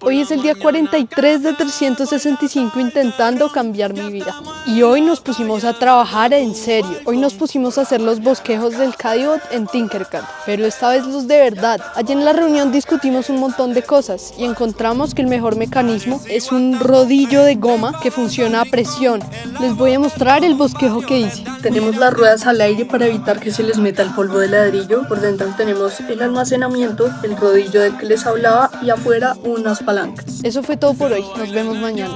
Hoy es el día 43 de 365 intentando cambiar mi vida. Y hoy nos pusimos a trabajar en serio. Hoy nos pusimos a hacer los bosquejos del KaiBot en Tinkercad, pero esta vez los de verdad. Allí en la reunión discutimos un montón de cosas y encontramos que el mejor mecanismo es un rodillo de goma que funciona a presión. Les voy a mostrar el bosquejo que hice. Tenemos las ruedas al aire para evitar que se les meta el polvo de ladrillo. Por dentro tenemos el almacenamiento, el rodillo del que les hablaba y afuera unas palancas. Eso fue todo por hoy. Nos vemos mañana.